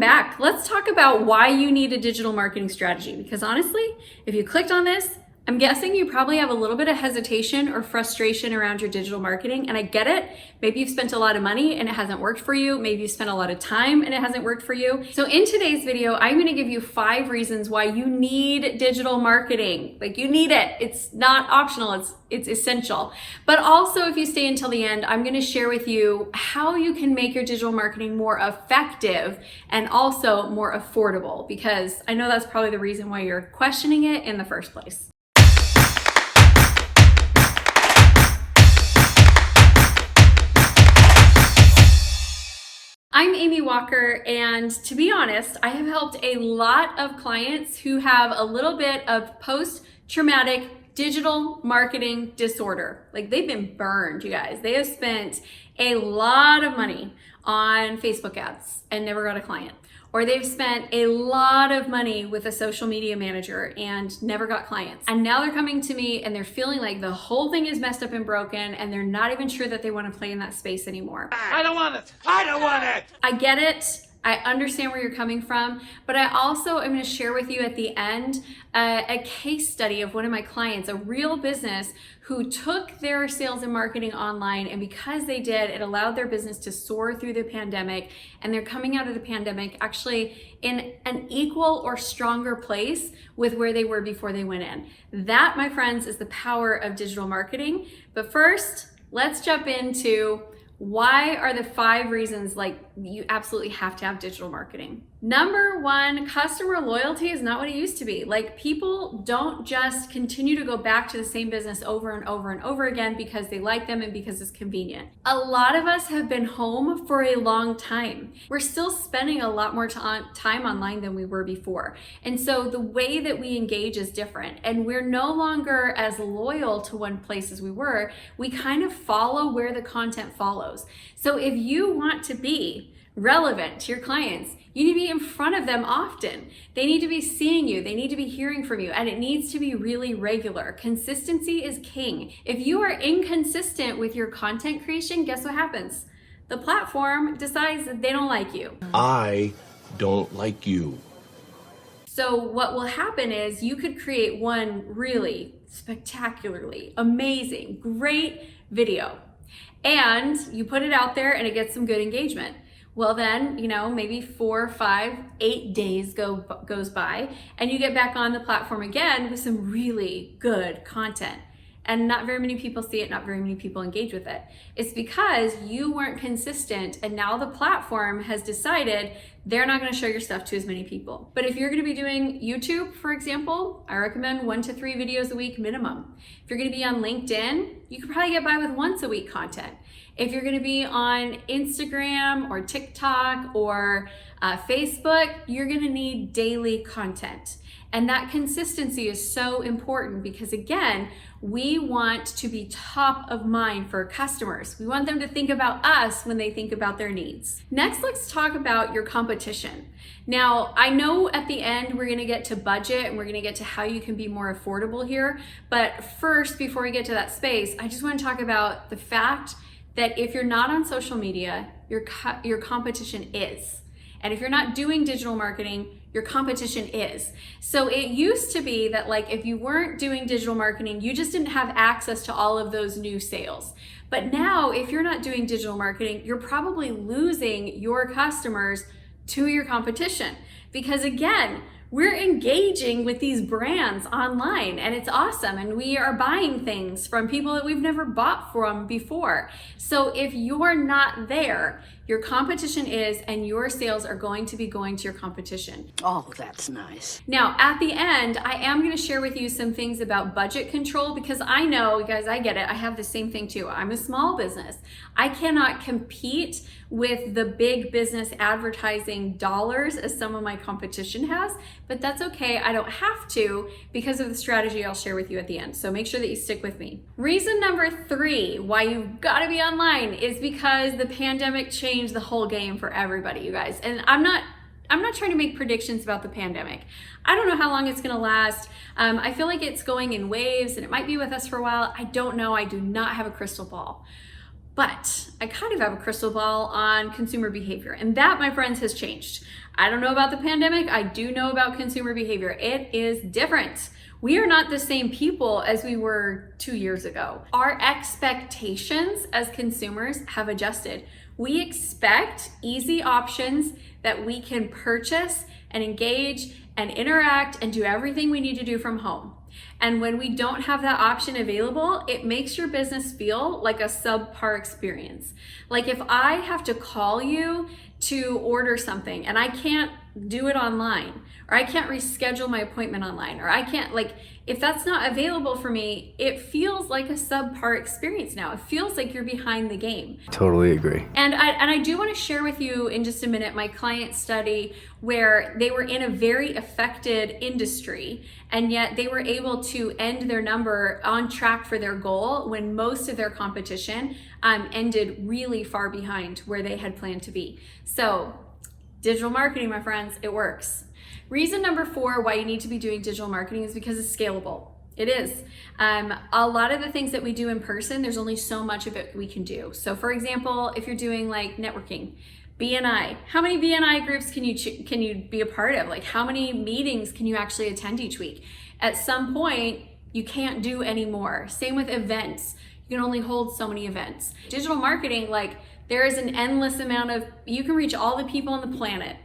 back. Let's talk about why you need a digital marketing strategy, because honestly, if you clicked on this, I'm guessing you probably have a little bit of hesitation or frustration around your digital marketing, and I get it. Maybe you've spent a lot of money and it hasn't worked for you. Maybe you spent a lot of time and it hasn't worked for you. So in today's video, I'm gonna give you 5 reasons why you need digital marketing. Like, you need it. It's not optional, it's essential. But also, if you stay until the end, I'm gonna share with you how you can make your digital marketing more effective and also more affordable, because I know that's probably the reason why you're questioning it in the first place. I'm Amy Walker, and to be honest, I have helped a lot of clients who have a little bit of post-traumatic digital marketing disorder. Like, they've been burned, you guys. They have spent a lot of money on Facebook ads and never got a client. Or they've spent a lot of money with a social media manager and never got clients. And now they're coming to me and they're feeling like the whole thing is messed up and broken, and they're not even sure that they want to play in that space anymore. I don't want it. I don't want it. I get it. I understand where you're coming from, but I also am going to share with you at the end a case study of one of my clients, a real business who took their sales and marketing online, and because they did, it allowed their business to soar through the pandemic, and they're coming out of the pandemic actually in an equal or stronger place with where they were before they went in. That, my friends, is the power of digital marketing. But first, let's jump into why are the 5 reasons like you absolutely have to have digital marketing. Number 1, customer loyalty is not what it used to be. Like, people don't just continue to go back to the same business over and over and over again because they like them and because it's convenient. A lot of us have been home for a long time. We're still spending a lot more time online than we were before. And so the way that we engage is different, and we're no longer as loyal to one place as we were. We kind of follow where the content follows. So if you want to be relevant to your clients, you need to be in front of them often. They need to be seeing you. They need to be hearing from you, and it needs to be really regular. Consistency is king. If you are inconsistent with your content creation, guess what happens? The platform decides that they don't like you. I don't like you. So what will happen is you could create one really spectacularly amazing, great video, and you put it out there and it gets some good engagement. Well, then, maybe 4, 5, 8 days goes by, and you get back on the platform again with some really good content. And not very many people see it, not very many people engage with it. It's because you weren't consistent, and now the platform has decided they're not going to show your stuff to as many people. But if you're going to be doing YouTube, for example, I recommend 1 to 3 videos a week minimum. If you're going to be on LinkedIn, you could probably get by with once a week content. If you're going to be on Instagram or TikTok or Facebook, you're going to need daily content. And that consistency is so important because, again, we want to be top of mind for customers. We want them to think about us when they think about their needs. Next, let's talk about your competition. Now, I know at the end we're gonna get to budget and we're gonna get to how you can be more affordable here. But first, before we get to that space, I just want to talk about the fact that if you're not on social media, your competition is. And if you're not doing digital marketing, your competition is. So it used to be that, like, if you weren't doing digital marketing, you just didn't have access to all of those new sales. But now, if you're not doing digital marketing, you're probably losing your customers to your competition. Because again, we're engaging with these brands online, and it's awesome, and we are buying things from people that we've never bought from before. So if you're not there, your competition is, and your sales are going to be going to your competition. Oh, that's nice. Now, at the end, I am going to share with you some things about budget control, because I know, you guys, I get it. I have the same thing too. I'm a small business. I cannot compete with the big business advertising dollars as some of my competition has, but that's okay. I don't have to because of the strategy I'll share with you at the end. So make sure that you stick with me. Reason number 3 why you've got to be online is because the pandemic changed the whole game for everybody, you guys. And I'm not trying to make predictions about the pandemic. I don't know how long it's going to last. I feel like it's going in waves, and it might be with us for a while. I don't know. I do not have a crystal ball. But I kind of have a crystal ball on consumer behavior, and that, my friends, has changed. I don't know about the pandemic. I do know about consumer behavior. It is different. We are not the same people as we were 2 years ago. Our expectations as consumers have adjusted. We expect easy options that we can purchase and engage and interact and do everything we need to do from home. And when we don't have that option available, it makes your business feel like a subpar experience. Like if I have to call you to order something and I can't do it online, or I can't reschedule my appointment online, or I can't, like, if that's not available for me, it feels like a subpar experience now. It feels like you're behind the game. Totally agree. And I do want to share with you in just a minute my client study where they were in a very affected industry, and yet they were able to end their number on track for their goal when most of their competition ended really far behind where they had planned to be. So digital marketing, my friends, it works. Reason number 4 why you need to be doing digital marketing is because it's scalable. It is. A lot of the things that we do in person, there's only so much of it we can do. So for example, if you're doing like networking, BNI, how many BNI groups can you be a part of? Like how many meetings can you actually attend each week? At some point, you can't do any more. Same with events. You can only hold so many events. Digital marketing, like there is an endless amount of, you can reach all the people on the planet,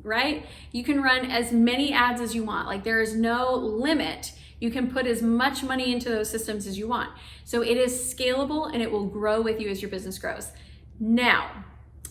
right? You can run as many ads as you want. Like there is no limit. You can put as much money into those systems as you want. So it is scalable and it will grow with you as your business grows. Now,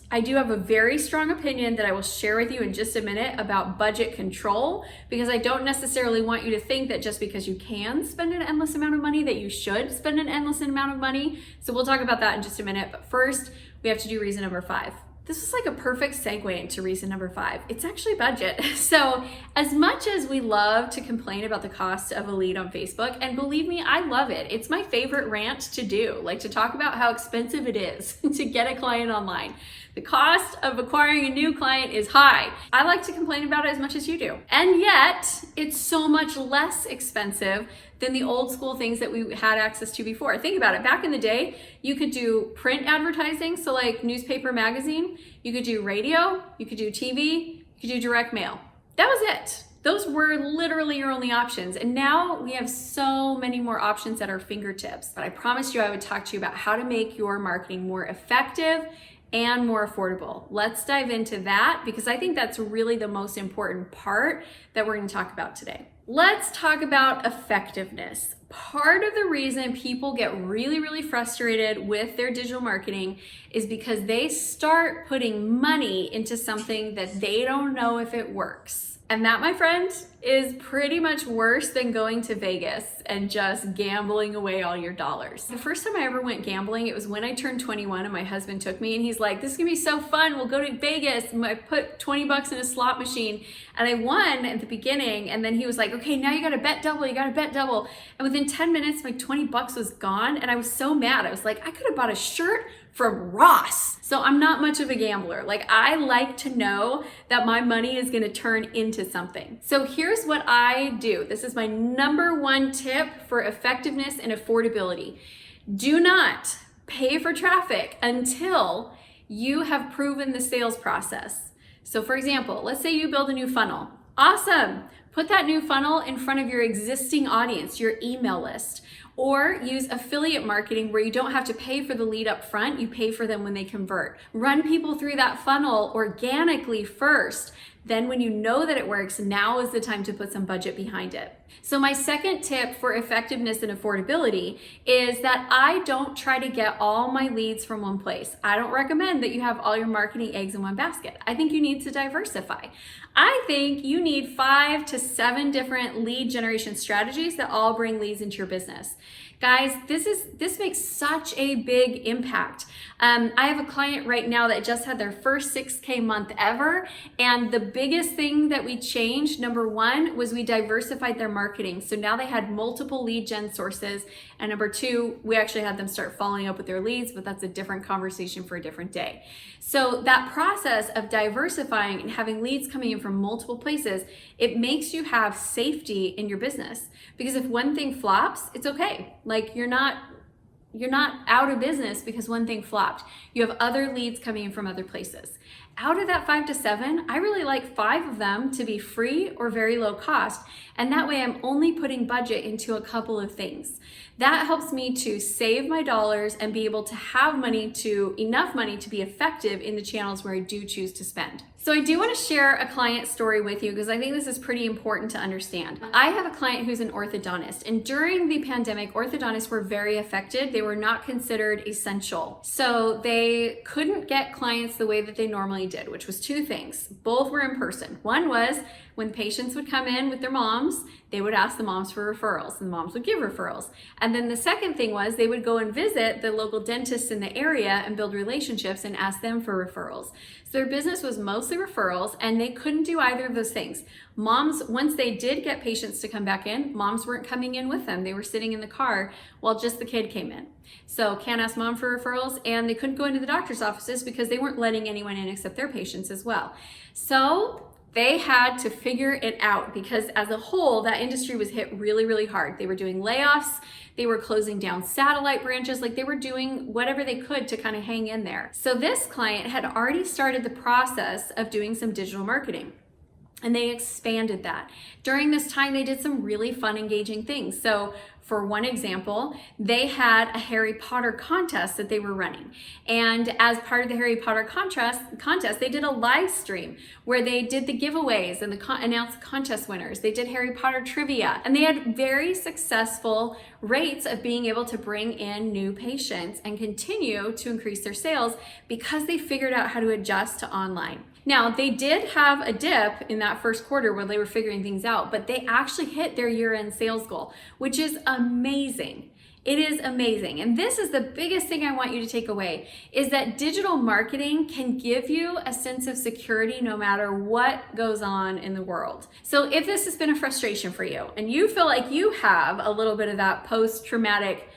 I do have a very strong opinion that I will share with you in just a minute about budget control, because I don't necessarily want you to think that just because you can spend an endless amount of money that you should spend an endless amount of money. So we'll talk about that in just a minute. But first, we have to do reason number 5. This is like a perfect segue into reason number 5. It's actually budget. So as much as we love to complain about the cost of a lead on Facebook, and believe me, I love it. It's my favorite rant to do, like to talk about how expensive it is to get a client online. The cost of acquiring a new client is high. I like to complain about it as much as you do. And yet, it's so much less expensive than the old school things that we had access to before. Think about it. Back in the day, you could do print advertising, so like newspaper, magazine. You could do radio, you could do TV, you could do direct mail. That was it. Those were literally your only options. And now we have so many more options at our fingertips. But I promised you I would talk to you about how to make your marketing more effective and more affordable. Let's dive into that, because I think that's really the most important part that we're going to talk about today. Let's talk about effectiveness. Part of the reason people get really, really frustrated with their digital marketing is because they start putting money into something that they don't know if it works. And that, my friend, is pretty much worse than going to Vegas and just gambling away all your dollars. The first time I ever went gambling, it was when I turned 21 and my husband took me, and he's like, this is gonna be so fun. We'll go to Vegas. And I put 20 bucks in a slot machine and I won at the beginning. And then he was like, okay, now you gotta bet double, you gotta bet double. And within 10 minutes, my 20 bucks was gone. And I was so mad. I was like, I could have bought a shirt from Ross. So I'm not much of a gambler. Like, I like to know that my money is gonna turn into something. So here's what I do. This is my number 1 tip for effectiveness and affordability. Do not pay for traffic until you have proven the sales process. So for example, let's say you build a new funnel. Awesome. Put that new funnel in front of your existing audience, your email list. Or use affiliate marketing where you don't have to pay for the lead up front, you pay for them when they convert. Run people through that funnel organically first. Then when you know that it works, now is the time to put some budget behind it. So my second tip for effectiveness and affordability is that I don't try to get all my leads from one place. I don't recommend that you have all your marketing eggs in one basket. I think you need to diversify. I think you need 5 to 7 different lead generation strategies that all bring leads into your business. Guys, this makes such a big impact. I have a client right now that just had their first 6K month ever, and the biggest thing that we changed, number 1, was we diversified their marketing. So now they had multiple lead gen sources, and number 2, we actually had them start following up with their leads, but that's a different conversation for a different day. So that process of diversifying and having leads coming in from multiple places, it makes you have safety in your business, because if one thing flops, it's okay. Like, you're not you're not out of business because one thing flopped. You have other leads coming in from other places. Out of that 5 to 7, I really like 5 of them to be free or very low cost. And that way I'm only putting budget into a couple of things. That helps me to save my dollars and be able to have enough money to be effective in the channels where I do choose to spend. So I do want to share a client story with you because I think this is pretty important to understand. I have a client who's an orthodontist, and during the pandemic, orthodontists were very affected. They were not considered essential. So they couldn't get clients the way that they normally did, which was 2 things. Both were in person. One was when patients would come in with their moms, they would ask the moms for referrals, and the moms would give referrals. And then the second thing was they would go and visit the local dentists in the area and build relationships and ask them for referrals. So their business was mostly referrals, and they couldn't do either of those things. Moms, once they did get patients to come back in, moms weren't coming in with them. They were sitting in the car while just the kid came in. So can't ask mom for referrals, and they couldn't go into the doctor's offices because they weren't letting anyone in except their patients as well. So they had to figure it out because as a whole, that industry was hit really, really hard. They were doing layoffs. They were closing down satellite branches. Like, they were doing whatever they could to kind of hang in there. So this client had already started the process of doing some digital marketing, and they expanded that. During this time, they did some really fun, engaging things. So for one example, they had a Harry Potter contest that they were running. And as part of the Harry Potter contest, they did a live stream where they did the giveaways and announced contest winners. They did Harry Potter trivia, and they had very successful rates of being able to bring in new patients and continue to increase their sales because they figured out how to adjust to online. Now, they did have a dip in that first quarter where they were figuring things out, but they actually hit their year-end sales goal, which is amazing. It is amazing. And this is the biggest thing I want you to take away, is that digital marketing can give you a sense of security no matter what goes on in the world. So if this has been a frustration for you and you feel like you have a little bit of that post-traumatic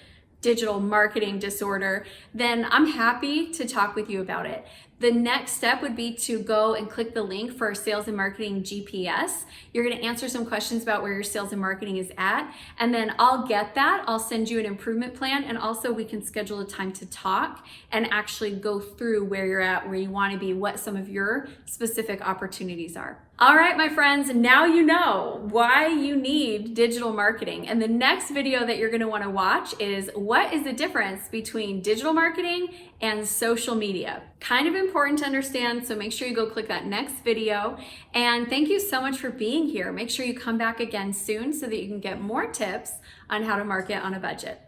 digital marketing disorder, then I'm happy to talk with you about it. The next step would be to go and click the link for our Sales and Marketing GPS. You're going to answer some questions about where your sales and marketing is at, and then I'll get that. I'll send you an improvement plan, and also we can schedule a time to talk and actually go through where you're at, where you want to be, what some of your specific opportunities are. All right, my friends, now you know why you need digital marketing. And the next video that you're going to want to watch is what is the difference between digital marketing and social media. Kind of important to understand, so make sure you go click that next video. And thank you so much for being here. Make sure you come back again soon so that you can get more tips on how to market on a budget.